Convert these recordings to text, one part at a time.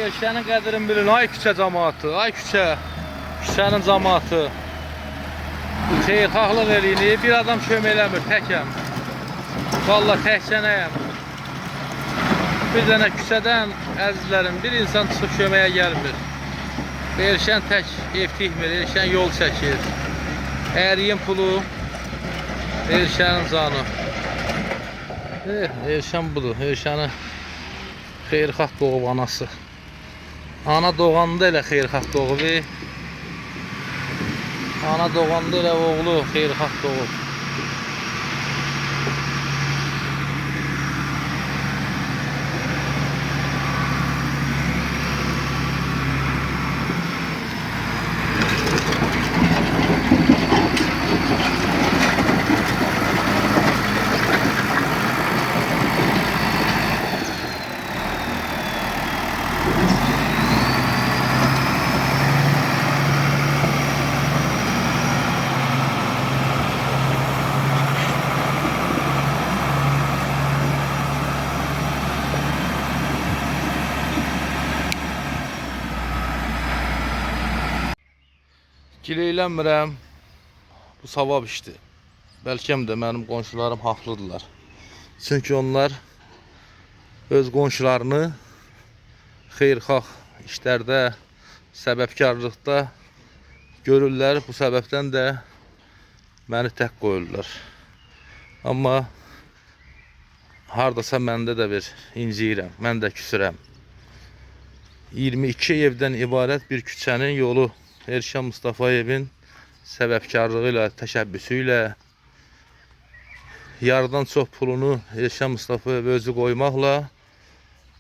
Elşənin qədrini bilin, ay küçə cəmaatı, ay küçənin cəmaatı. Xeyirxahlıq eləyir, bir adam kömək eləmir, təkəm. Vallahi təkcənəyəm. Bir dənə küçədən, əzizlərim, bir insan çıxıb köməyə gəlmir. Elşən tək ev tikmir, Elşən yol çəkir. Əriyin pulu, Elşənin canı. Elşən budur, Elşənin xeyirxah doğub anası. Ana doğanda elə xeyirxah doğub. Ana doğanda elə oğlu xeyirxah doğub. Gileylənmirəm, bu savab işdir. Bəlkəm də mənim qonşularım haqlıdırlar. Çünki onlar öz qonşularını xeyirxah işlərdə, səbəbkarlıqda görürlər. Bu səbəbdən də məni tək qoyurlar. Amma hardasa məndə də bir inciyirəm, mən də küsürəm. 22 evdən ibarət bir küçənin yolu Elşən Mustafayevin səbəbkarlığı ilə, təşəbbüsü ilə yarıdan çox pulunu Elşən Mustafayev özü qoymaqla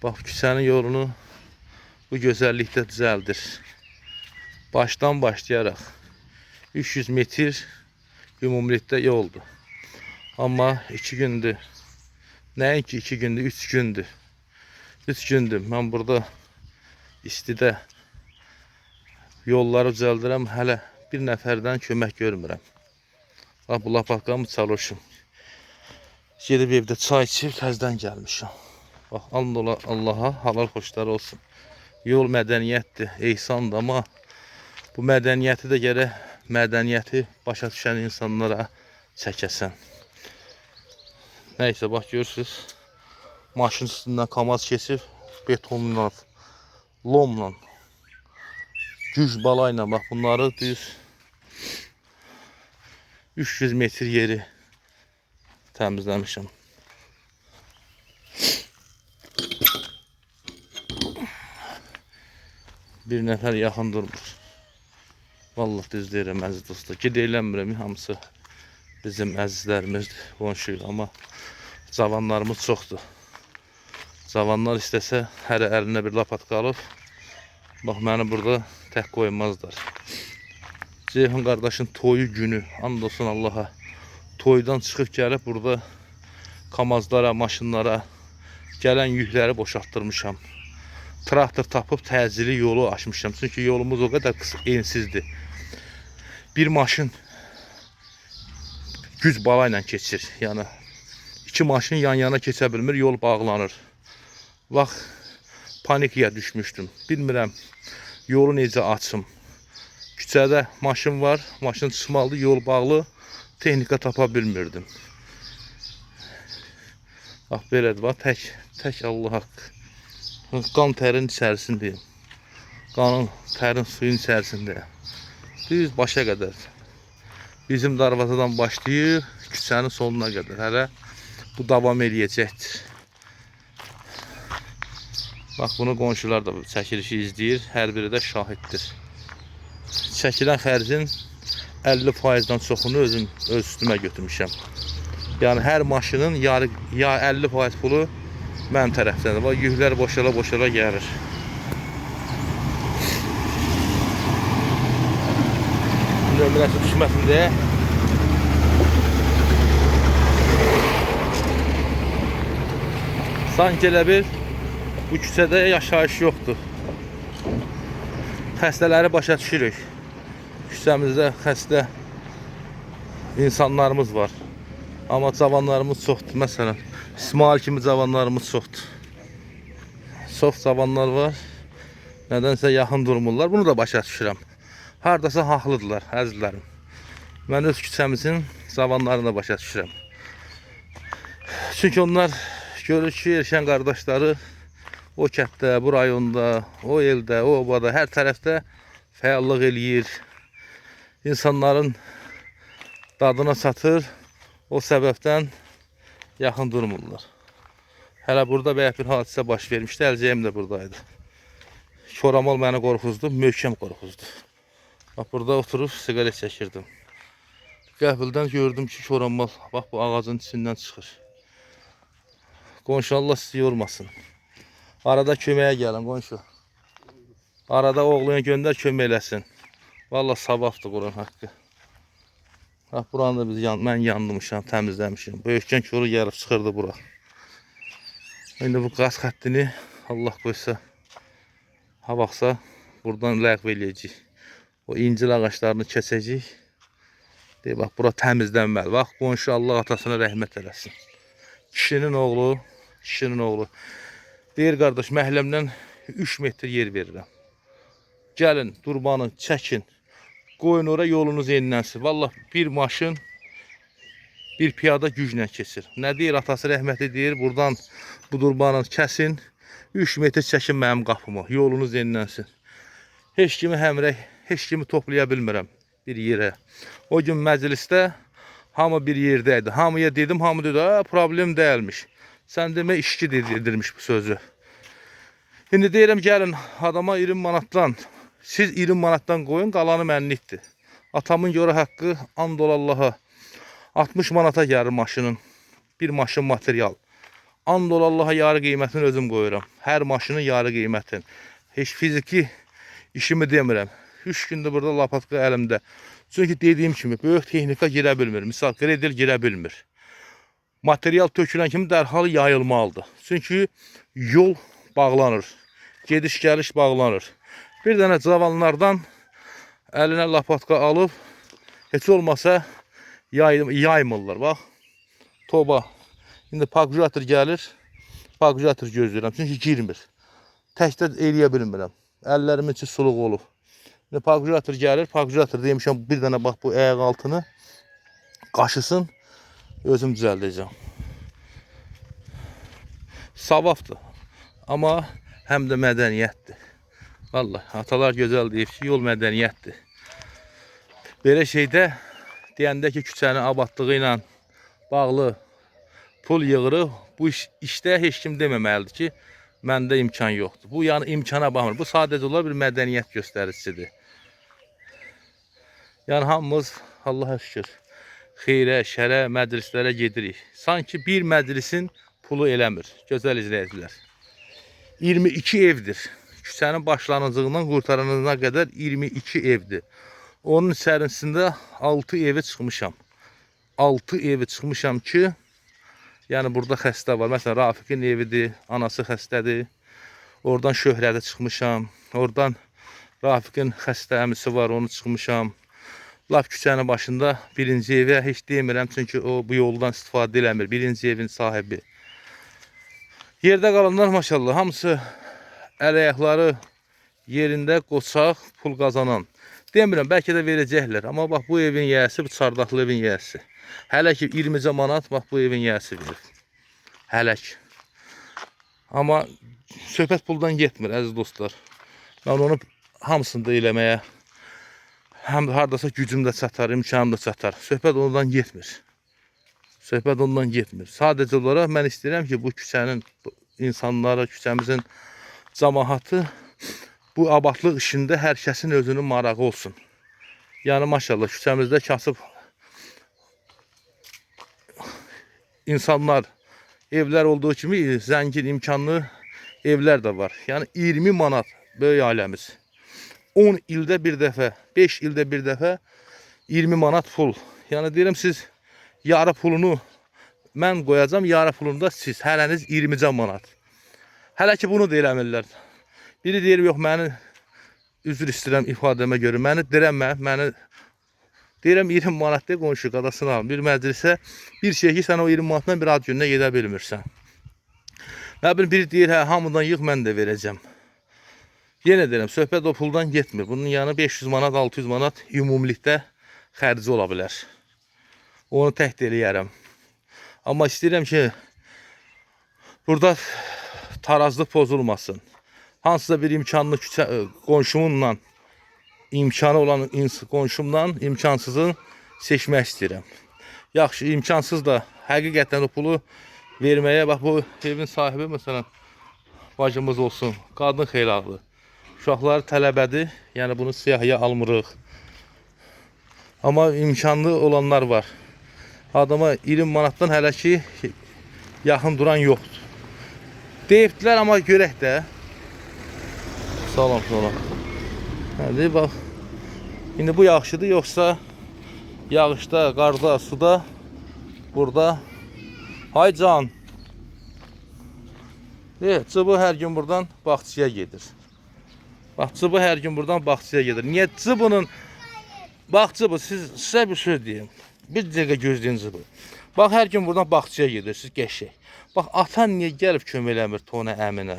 bax küçənin yolunu bu gözəllikdə düzəldir. Başdan başlayaraq 300 metr ümumilikdə yoldur. Amma 2 gündür, nəinki 2 gündür, 3 gündür. 3 gündür mən burada istidə yolları düzəldirəm, hələ bir nəfərdən kömək görmürəm. Bax, bu lapatqamı çalışım. Gedib evdə çay içib, təzdən gəlmişəm. Bax, Allaha halal xoşları olsun. Yol mədəniyyətdir, ehsandır, amma bu mədəniyyəti də gərək mədəniyyəti başa düşən insanlara çəkəsən. Nəysə, bax, görürsünüz, maşın üstündən kamaz keçib, betonla, lomla, güc balayla, bax, bunları düz 300 metr yeri təmizləmişəm. Bir nəfər yaxın durmur. Vallahi düz deyirəm, əziz dostlar. Gideylənmirəm, hamısı bizim əzizlərimizdir, qonşuyuz. Amma cavanlarımız çoxdur. Cavanlar istəsə, hər əlinə bir lapatka alıb, bax, məni burada tək qoymazlar. Ceyhun qardaşın toyu günü, and olsun Allaha, toydan çıxıb gəlib burada kamazlara, maşınlara gələn yükləri boşaltdırmışam. Traktor tapıb təcili yolu açmışam. Çünki yolumuz o qədər ensizdir. Bir maşın güc balayla keçir. Yəni, 2 maşın yan-yana keçə bilmir, yol bağlanır. Bax, panikaya düşmüşdüm. Bilmirəm, yolu necə açım. Küçədə maşın var, maşın çıxmalıdır, yol bağlı, texnika tapa bilmirdim. Bax, belədir, bax, tək Allah haqqı. Qan tərin içərisindəyim. Qanın, tərin suyun içərisindəyim. Düz başa qədər. Bizim darvazadan başlayıb, küçənin sonuna qədər. Hələ bu davam eləyəcəkdir. Bax, bunu qonşular da çəkilişi izləyir, hər biri də şahiddir. Çəkilən xərcin 50%-dan çoxunu öz üstümə götürmüşəm. Yəni, hər maşının ya 50% pulu mənim tərəfdəndir. Bax, yüklər boşala gəlir. Nömrəsi düşməsin deyə. Sanki elə bir bu küçədə yaşayış yoxdur. Xəstələri başa düşürük. Küçəmizdə xəstə insanlarımız var. Amma cavanlarımız çoxdur. Məsələn, İsmail kimi cavanlarımız çoxdur. Çox cavanlar var. Nədənsə yaxın durmurlar. Bunu da başa düşürəm. Hardasa haqlıdırlar, əzizlərim. Mən öz küçəmizin zavanlarını da başa düşürəm. Çünki onlar görür ki, erkən qardaşları o kənddə, bu rayonda, o eldə, o obada, hər tərəfdə fəallıq eləyir. İnsanların dadına çatır. O səbəbdən yaxın durmurlar. Hələ burada bəyək bir hadisə baş vermişdi. Əlcəyim də buradaydı. Koramal məni qorxuzdu, möhkəm qorxuzdu. Bax, burada oturub siqaret çəkirdim. Qəfildən gördüm ki, koramal bax bu ağacın içindən çıxır. Qonşu, Allah sizi yormasın. Arada köməyə gəlin, qonşu. Arada oğluna göndər, kömək eləsin. Valla sabahdır Quran haqqı. Bax, buranı da mən yandırmışam, təmizləmişim. Böyükən koru gəlib çıxırdı bura. İndi bu qaz xəttini Allah qoysa, ha baxsa, buradan ləğv eləyəcək. O incil ağaçlarını kəsəcək. Deyir, bax, bura təmizlənməli. Bax, qonşu, Allah atasına rəhmət eləsin. Kişinin oğlu. Deyir, qardaş, məhəlləmdən 3 metr yer verirəm. Gəlin, durbanı çəkin. Qoyun ora, yolunuz yenilənsin. Vallahi bir maşın, bir piyada güclə keçir. Nə deyir, atası rəhmətli deyir, buradan bu durbanı kəsin. 3 metr çəkin mənim qapımı, yolunuz yenilənsin. Heç kimi həmrək, heç kimi toplaya bilmirəm bir yerə. O gün məclisdə hamı bir yerdəydi. Hamıya dedim, hamı dedi, problem deyilmiş. Sən demə, işçi dedirmiş bu sözü. İndi deyirəm, gəlin adama 20 manatdan, siz 20 manatdan qoyun, qalanı mənlikdir. Atamın görə haqqı, and ol Allaha, 60 manata gəlir maşının, bir maşın material. And ol Allaha, yarı qiymətini özüm qoyuram. Hər maşının yarı qiymətin. Heç fiziki işimi demirəm. 3 gündür burada lapatka əlimdə. Çünki dediyim kimi, böyük texnika girə bilmir. Misal, kredil girə bilmir. Material tökülən kimi dərhal yayılmalıdır. Çünki yol bağlanır. Gediş-gəliş bağlanır. Bir dənə cavanlardan əlinə lapatka alıb, heç olmasa yaymırlar. Bax, toba. İndi pakurator gəlir, pakurator gözləyirəm. Çünki girmir. Təkdə eləyə bilmirəm. Əllərimin içi suluq olub. İndi pakurator gəlir, pakurator demişəm, bir dənə bax bu ayaq altını qaşısın, özüm düzəldəcəm. Savabdır. Amma həm də mədəniyyətdir. Vallahi, atalar gözəl deyib ki, yol mədəniyyətdir. Belə şeydə deyəndə ki, küçənin abadlığı ilə bağlı pul yığırıq, bu işdə heç kim deməməlidir ki, məndə imkan yoxdur. Bu yəni imkana baxmır. Bu sadəcə olaraq bir mədəniyyət göstəricisidir. Yəni hamımız Allaha şükür xeyrə, şərə, məclislərə gedirik. Sanki bir məclisin pulu eləmir. Gözəl izləyicilər. 22 evdir. Küçənin başlanıcığından qurtaranına qədər 22 evdir. Onun içərisində 6 evi çıxmışam. 6 evi çıxmışam ki, yəni burada xəstə var. Məsələn, Rafiqin evidir, anası xəstədir. Oradan Şöhrədə çıxmışam. Oradan Rafiqin xəstə əmisi var, onu çıxmışam. Laf küçənin başında birinci evə heç demirəm, çünki o bu yoldan istifadə eləmir. Birinci evin sahibi. Yerdə qalanlar maşallah, hamısı əl-ayaqları yerində qoçaq, pul qazanan. Demirəm, bəlkə də verəcəklər. Amma bax, bu evin yiyəsi, bu çardaqlı evin yiyəsi. Hələ ki 20 manat bax bu evin yiyəsi verir. Hələ ki. Amma söhbət puldan getmir, əziz dostlar. Mən onu hamısını da eləməyə həm hardasa gücüm də çatar, imkanım da çatar. Söhbət ondan getmir. Söhbət ondan getmir. Sadəcə olaraq mən istəyirəm ki, bu küçənin insanları, küçəmizin cəmaatı bu abadlıq işində hər kəsin özünün marağı olsun. Yəni maşallah küçəmizdə kasıb insanlar, evlər olduğu kimi zəngin, imkanlı evlər də var. Yəni 20 manat böyük ailəmiz. 10 ildə bir dəfə, 5 ildə bir dəfə 20 manat pul. Yəni deyirəm, siz yarı pulunu mən qoyacam, yarı pulunu da siz. Hələniz 20 manat. Hələ ki bunu da eləmirlər. Biri deyir, yox, məni üzr istəyirəm ifadəmə görə. Məni dirəmə, məni deyirəm 20 manat deyə qonşu qadasını alın. Bir məclisə bir şey ki, sən o 20 manatdan bir ad gününə gedə bilmirsən. Nə bilim, biri deyir, hə, hamıdan yığ, mən də verəcəm. Yenə deyirəm, söhbət o puldan getmir. Bunun yanı 500 manat, 600 manat ümumilikdə xərci ola bilər. Onu tək eləyərəm. Amma istəyirəm ki, burada tarazlıq pozulmasın. Hansısa bir imkanlı qonşumla, imkanı olan qonşumdan imkansızı seçmək istəyirəm. Yaxşı, imkansız da həqiqətən o pulu verməyə, bax bu evin sahibi məsələn bacımız olsun, qadın xeylağı. Uşaqlar tələbədir, yəni bunu siyahıya almırıq. Amma imkanlı olanlar var. Adama 20 manatdan hələ ki yaxın duran yoxdur. Deyibdilər, amma görək də. Salam sonra. Hadi bax. İndi bu yaxşıdır, yoxsa yağışda, qarda, suda burada. Hay can. Cıbı hər gün buradan bağçaya gedir. Bax, cıbı hər gün buradan bağçaya gedir. Niyə cıbının... Bax, cıbı, sizə bir söz deyim. Bir dəqiqə gözləyin cıbı. Bax, hər gün buradan bağçaya gedirsiniz, qəşək. Bax, atan niyə gəlib kömək eləmir Tona əminə?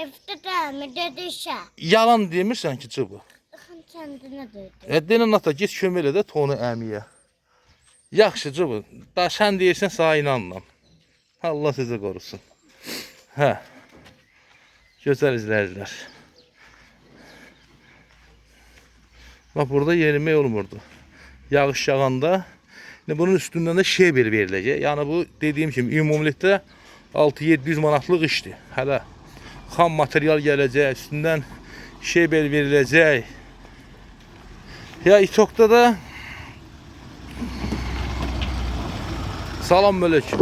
Evdə dəmi dedişə. Yalan demirsən ki, cıbı. Xan kəndinə dedi. Denən ata, get kömək elə də Tona əmiyə. Yaxşı, cıbı. Da sən deyirsən, sana inanmam. Allah sizi qorusun. Hə. Gözəl izləyicilər. Bax, burada yerimək olmurdu. Yağış yağanda bunun üstündən də şeber veriləcək. Yəni bu dediyim kimi ümumilikdə 6-700 manatlıq işdir. Hələ xam material gələcək, üstündən şeber veriləcək. Ya İtok'ta da salam aleyküm.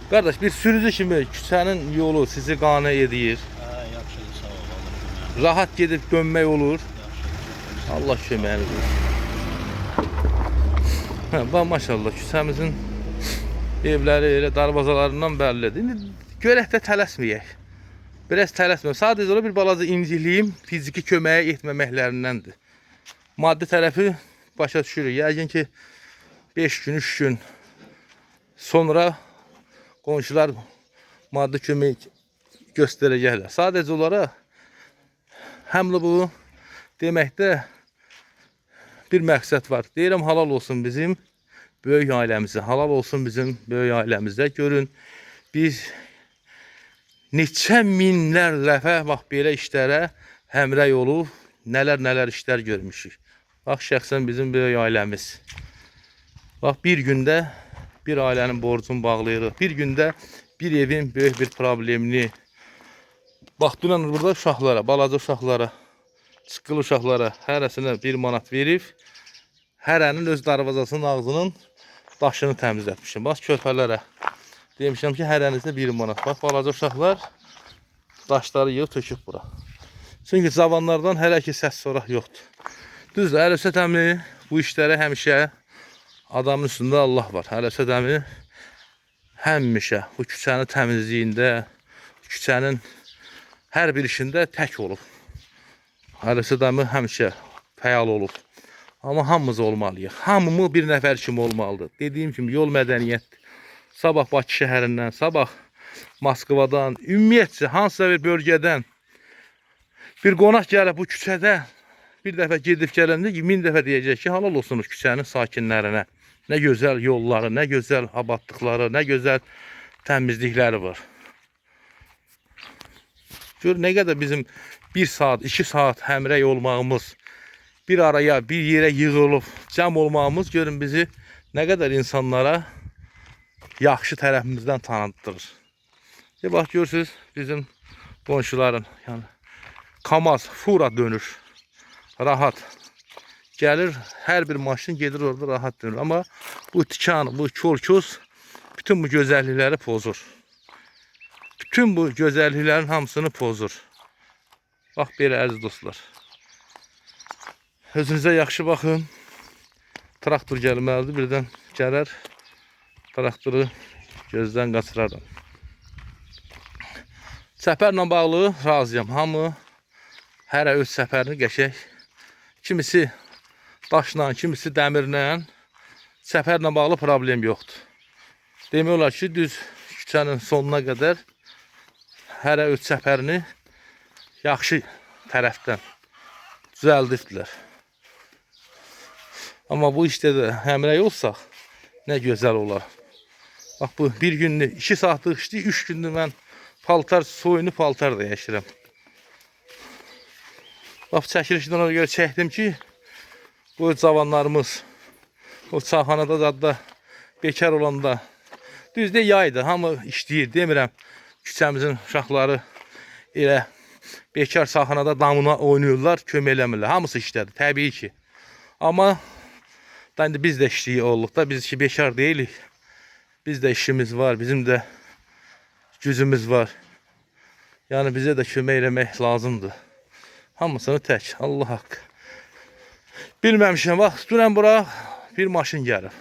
Qardaş, bir sürücü kimi küçənin yolu sizi qane edir. Yaxşıdır, sağ ol. Rahat gedib dönmək olur. Allah köməyiniz olsun. Bax, maşallah, küçəmizin evləri elə darvazalarından bəllidir. İndi görək də tələsməyək. Biraz tələsməyək. Sadəcə ola bir balaca inciliyim fiziki köməyə etməməklərindəndir. Maddi tərəfi başa düşürük. Yəqin ki, 5 gün, 3 gün sonra qonşular maddi kömək göstərəcəklər. Sadəcə olaraq həmlə bu deməkdə bir məqsəd var. Deyirəm, halal olsun bizim böyük ailəmizə. Halal olsun bizim böyük ailəmizə. Görün, biz neçə minlər dəfə bax belə işlərə həmrəy olub, nələr işlər görmüşük. Bax, şəxsən bizim böyük ailəmiz. Bax, bir gündə bir ailənin borcunu bağlayırıq. Bir gündə bir evin böyük bir problemini. Bax, dünən burada uşaqlara, balaca uşaqlara, çıqqılı uşaqlara hərəsinə 1 manat verib, hərənin öz darvazasının ağzının daşını təmizlətmişim. Bax, körpələrə demişəm ki, hərənizdə 1 manat. Bax, balaca uşaqlar daşları yığıb töküb bura. Çünki zavanlardan hələ ki səs soraq yoxdur. Düzdür, Əlövsət əmi bu işlərə həmişə adamın üstündə Allah var. Əlövsət əmi həmişə bu küçənin təmizliyində, küçənin hər bir işində tək olub. Əlövsət əmi həmişə fəal olub. Amma hamımız olmalıyıq. Hamımız bir nəfər kimi olmalıdır. Dediyim kimi yol mədəniyyətdir. Sabah Bakı şəhərindən, sabah Moskvadan, ümumiyyətcə hansısa bir bölgədən bir qonaq gəlib bu küçədə bir dəfə gedib gələndə 1000 dəfə deyəcək ki, halal olsunuz küçənin sakinlərinə. Nə gözəl yolları, nə gözəl abadlıqları, nə gözəl təmizlikləri var. Gör, nə qədər bizim 1 saat, 2 saat həmrəy olmağımız, bir araya, bir yerə yığılıb, cəm olmağımız görün bizi nə qədər insanlara yaxşı tərəfimizdən tanıtdırır. Bax, görürsünüz, bizim qonşuların, yəni, Kamaz, fura dönür, rahat. Gəlir, hər bir maşın gedir orada rahat dönür. Amma bu tikan, bu kol-köz bütün bu gözəllikləri pozur. Bütün bu gözəlliklərin hamısını pozur. Bax, belə əziz dostlar. Özünüzə yaxşı baxın. Traktor gəlməlidir. Birdən gələr. Traktoru gözdən qaçıraram. Səfərlə bağlı razıyam. Hamı hərə öz səfərini qəşək. Kimisi daşla, kimisi dəmirlə. Səfərlə bağlı problem yoxdur. Demək olar ki, düz küçənin sonuna qədər hərə öz səfərini yaxşı tərəfdən düzəldirdilər. Amma bu işdə də həmrəy olsaq, nə gözəl olar. Bax bu bir günlük 2 saatlıq işdi, 3 gündür mən paltar, soyunu paltar dəyişirəm. Bax çəkilişdən ona görə çəkdim ki, bu cavanlarımız o çayxanada da bekar olanda düzdür yaydı, hamı işləyir, demirəm. Küçəmizin uşaqları elə bekar çayxanada damına oynayırlar, kömək eləmirlər. Hamısı işlədir, təbii ki. Amma indi biz də işləyik olduq da, biz ki bekar deyilik. Biz də işimiz var, bizim də gücümüz var. Yəni bizə də kömək eləmək lazımdır. Hamısını tək, Allah haqqı. Bilməmişəm, bax, dünən bura bir maşın gəlib.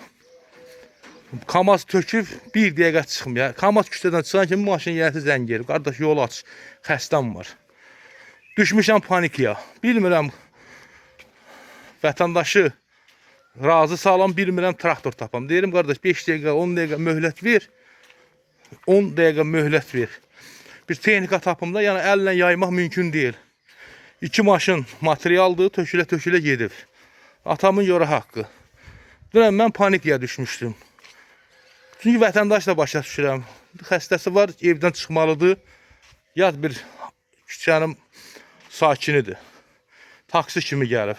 Kamaz töküb, 1 dəqiqə çıxmıyor. Kamaz küçədən çıxan kimi maşın gəlsə zəng gelib. Qardaş, yol aç, xəstəm var. Düşmüşəm panikaya. Bilmirəm, vətəndaşı razı salam, bilmirəm, traktor tapam. Deyirəm, qardaş, 5 dəqiqə, 10 dəqiqə möhlət ver. 10 dəqiqə möhlət ver. Bir texnika tapımda, yəni əllə yaymaq mümkün deyil. 2 maşın materialdır, tökülə gedib. Atamın yoru haqqı. Dünən mən panikaya düşmüşdüm. Çünki vətəndaş da başa düşürəm. Xəstəsi var, evdən çıxmalıdır. Yad bir küçənin sakinidir. Taksi kimi gəlib.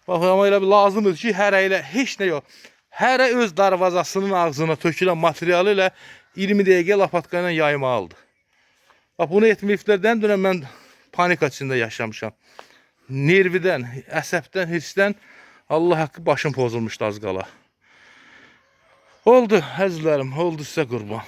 Bax, amma elə bir lazımdır ki, hərə ilə heç nə yox. Hərə öz darvazasının ağzına tökülən materialı ilə 20 dəqiqə lapatka ilə yaymalıdır. Bax, bunu etməyiblərdən dünən mən panika içində yaşamışam. Nervidən, əsəbdən, hissdən Allah haqqı başım pozulmuşdu az qala. Oldu, əzizlərim, oldu sizə qurban.